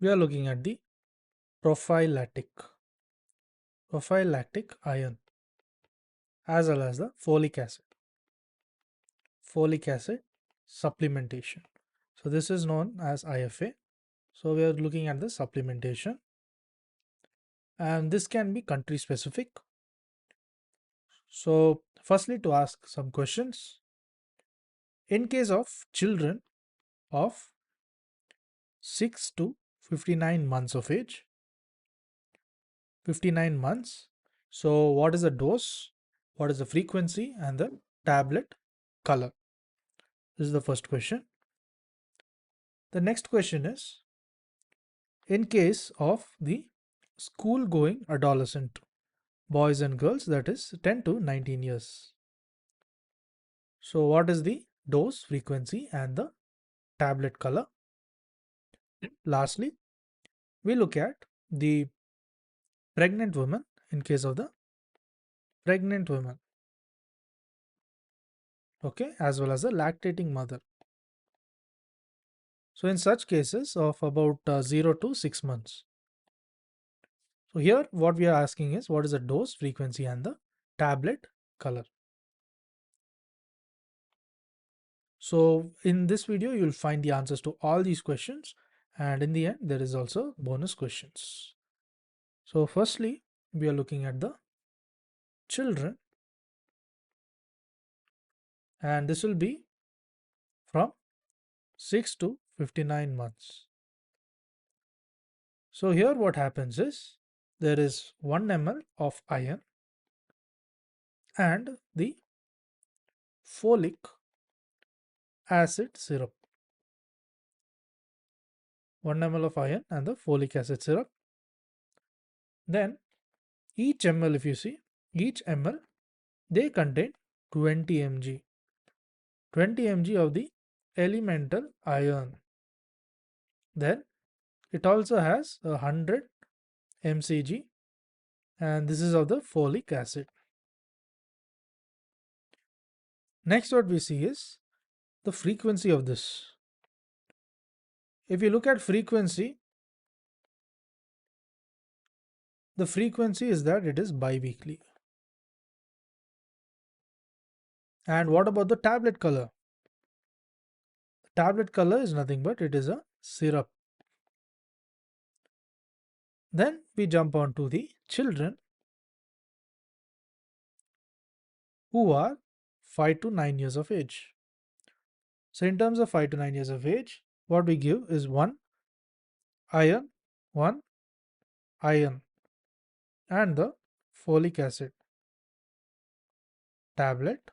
we are looking at the prophylactic iron as well as the folic acid supplementation. So this is known as IFA. So we are looking at the supplementation, and this can be country specific. So firstly, to ask some questions, in case of children of 6 to 59 months of age, 59 months, so what is the dose, what is the frequency, and the tablet color? This is the first question. The next question is, in case of the school going adolescent, boys and girls, that is 10 to 19 years. So what is the dose, frequency, and the tablet color? Lastly, we look at the pregnant woman in case of the pregnant woman, okay, as well as the lactating mother. So in such cases of about 0 to 6 months. So here what we are asking is, what is the dose, frequency, and the tablet color? So in this video, you'll find the answers to all these questions, and in the end, there is also bonus questions. So firstly, we are looking at the children, and this will be from 6 to 59 months. So here what happens is, there is 1 ml of iron and the folic acid syrup. 1 ml of iron and the folic acid syrup. Then each ml, if you see, each ml, they contain 20 mg. 20 mg of the elemental iron. Then it also has 100 mcg, and this is of the folic acid. Next what we see is the frequency of this. If you look at frequency, the frequency is that it is bi-weekly. And what about the tablet color? The tablet color is nothing but it is a syrup. Then we jump on to the children who are 5 to 9 years of age. So in terms of 5 to 9 years of age, what we give is 1 iron, and the folic acid tablet,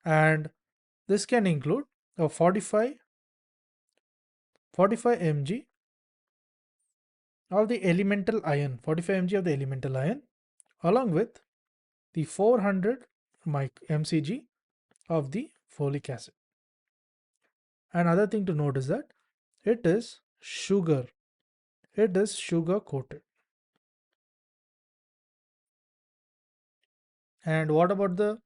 and this can include a 45 mg of the elemental iron, 45 mg of the elemental iron, along with the 400 mcg of the folic acid. Another thing to note is that it is sugar coated. And what about the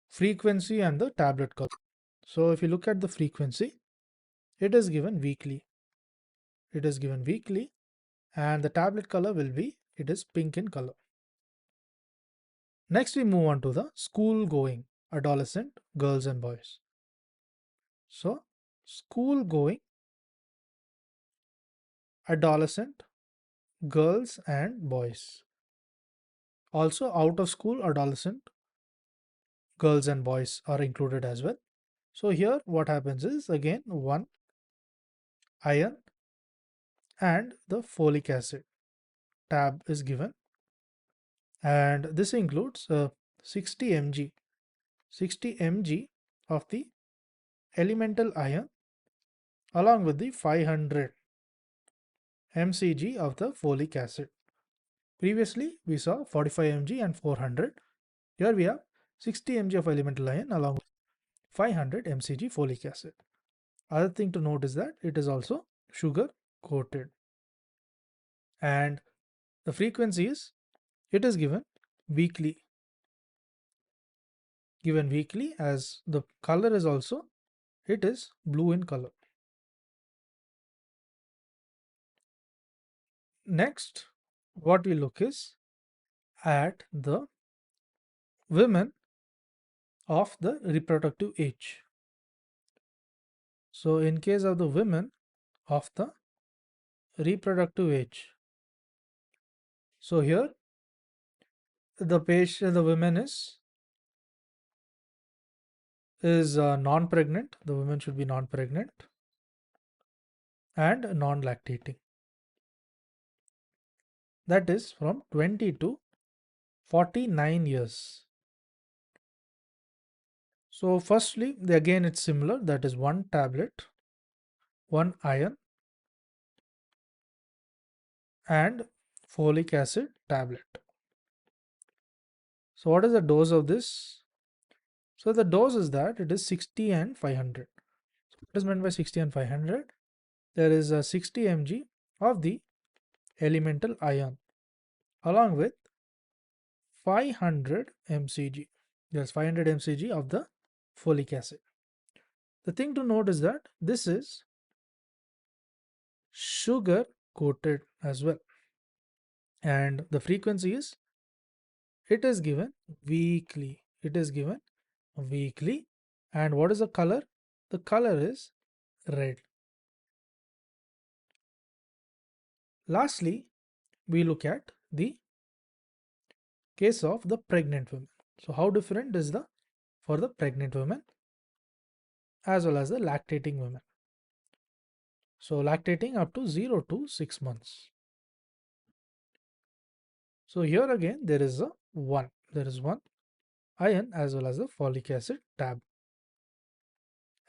frequency and the tablet color? So if you look at the frequency, it is given weekly. And the tablet color will be, it is pink in color. Next we move on to the school going adolescent girls and boys. So school going adolescent girls and boys. Also out of school adolescent girls and boys are included as well. So here what happens is, again, 1 iron and the folic acid tab is given, and this includes 60 mg of the elemental iron along with the 500 mcg of the folic acid. Previously we saw 45 mg and 400. Here we have 60 mg of elemental iron along with 500 mcg folic acid. Other thing to note is that it is also sugar coated, and the frequency is, it is given weekly, as the color is also, it is blue in color. Next, what we look is at the women of the reproductive age. So in case of the women of the reproductive age, so here the patient, the woman is non-pregnant. The woman should be non-pregnant and non-lactating. That is from 20 to 49 years. So firstly, again it's similar. That is one tablet, one iron and folic acid tablet. So what is the dose of this? So the dose is that it is 60 and 500. So what is meant by 60 and 500? There is a 60 mg of the elemental iron along with 500 mcg. There's 500 mcg of the folic acid. The thing to note is that this is sugar coated as well, and the frequency is, it is given weekly. It is given weekly. And what is the color? The color is red. Lastly, we look at the case of the pregnant women. So how different is the for the pregnant women as well as the lactating women? So lactating up to 0 to 6 months. So here again there is a 1. There is one iron as well as the folic acid tab.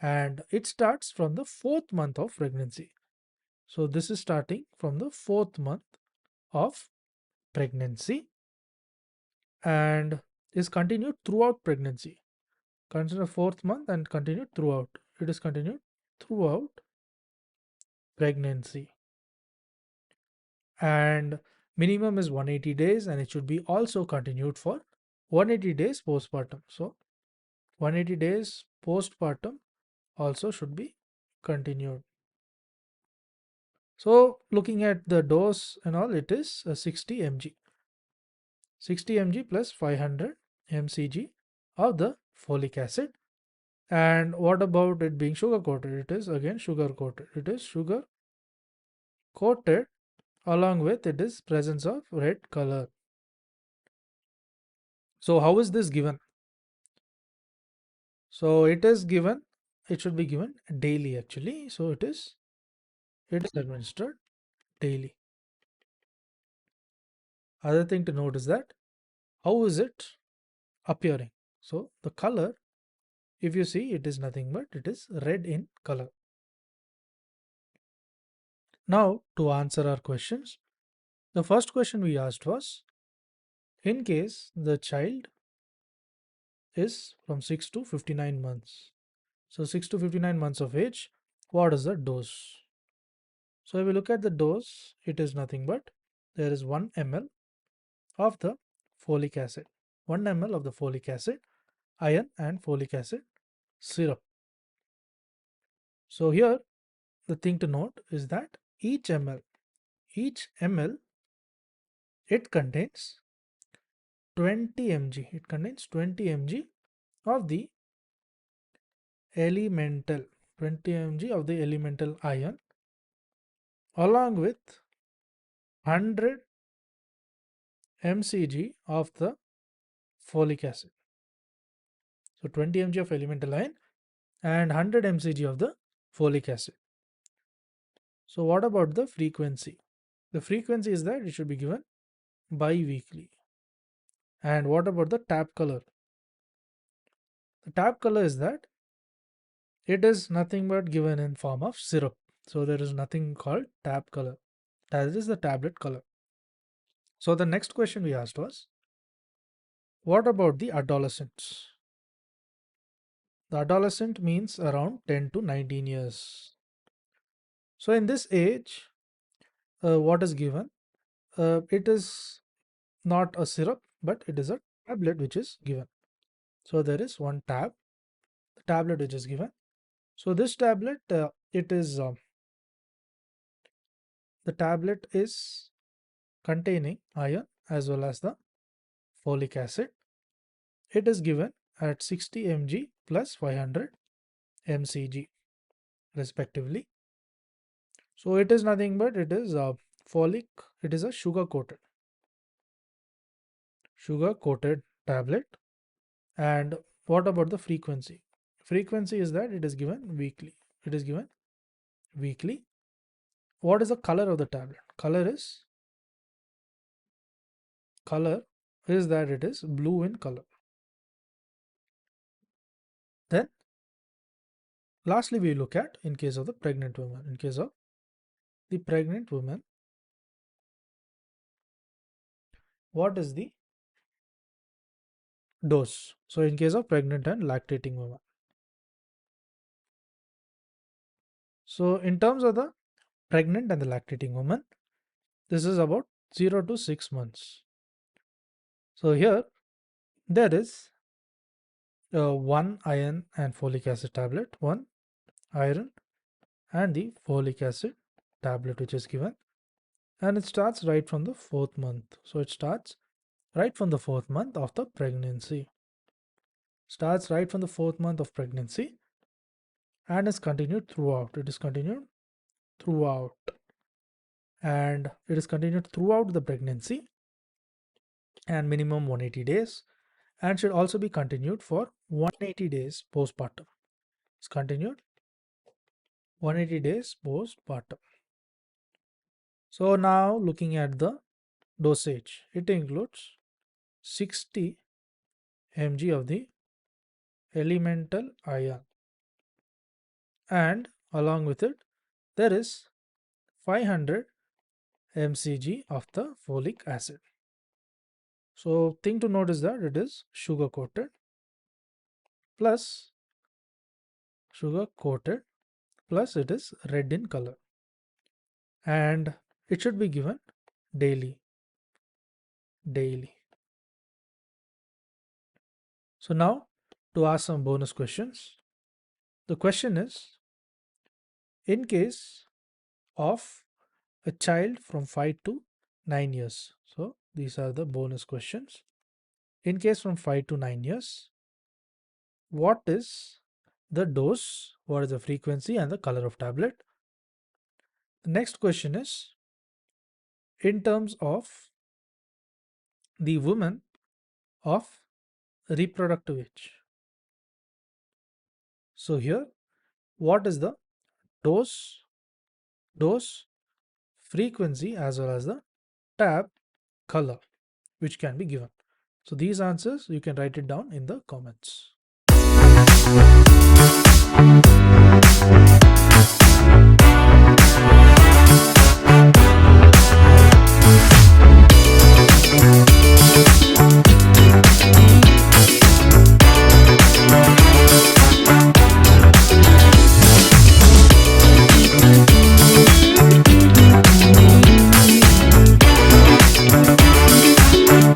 And it starts from the 4th month of pregnancy. So this is starting from the 4th month of pregnancy and is continued throughout pregnancy. Consider 4th month and continued throughout. It is continued throughout pregnancy. And minimum is 180 days and it should be also continued for 180 days postpartum. So 180 days postpartum also should be continued. So looking at the dose and all, it is 60 mg. 60 mg plus 500 mcg of the folic acid. And what about it being sugar coated? It is again sugar coated. It is sugar coated along with it is presence of red color. So how is this given? So it is given, it should be given daily actually. So it is administered daily. Other thing to note is that how is it appearing? So the color, if you see, it is nothing but it is red in color. Now to answer our questions, the first question we asked was, in case the child is from 6 to 59 months. So 6 to 59 months of age, what is the dose? So if we look at the dose, it is nothing but there is 1 ml of the folic acid, 1 ml of the folic acid, iron and folic acid syrup. So here the thing to note is that each ml, it contains 20 mg. It contains 20 mg of the elemental, 20 mg of the elemental iron along with 100 mcg of the folic acid. So 20 mg of elemental iron and 100 mcg of the folic acid. So what about the frequency? The frequency is that it should be given bi-weekly. And what about the tab color? The tab color is that it is nothing but given in form of syrup. So there is nothing called tab color. That is the tablet color. So the next question we asked was, what about the adolescents? The adolescent means around 10 to 19 years. So in this age, what is given? It is not a syrup, but it is a tablet which is given. So there is one tablet which is given. So this tablet, it is the tablet is containing iron as well as the folic acid. It is given at 60 mg plus 500 mcg respectively. So it is nothing but it is folic, it is a sugar coated tablet. And what about the frequency? Frequency is that it is given weekly. It is given weekly. What is the color of the tablet? Color is that it is blue in color. Then lastly we look at in case of the pregnant woman. In case of the pregnant woman, what is the dose? So in case of pregnant and lactating woman. So in terms of the pregnant and the lactating woman, this is about 0 to 6 months. So here there is one iron and folic acid tablet, one iron and the folic acid tablet which is given, and it starts right from the 4th month. So it starts right from the 4th month of the pregnancy. Starts right from the 4th month of pregnancy and is continued throughout. It is continued throughout. And it is continued throughout the pregnancy and minimum 180 days, and should also be continued for 180 days postpartum. It's continued 180 days postpartum. So now looking at the dosage, it includes 60 mg of the elemental iron, and along with it there is 500 mcg of the folic acid. So thing to note is that it is sugar coated plus it is red in color, and it should be given daily. So now to ask some bonus questions. The question is, in case of a child from 5 to 9 years. So these are the bonus questions. In case from 5 to 9 years, what is the dose, what is the frequency and the color of tablet? The next question is, in terms of the woman of reproductive age. So here, what is the dose, frequency as well as the tab color which can be given? So these answers you can write it down in the comments.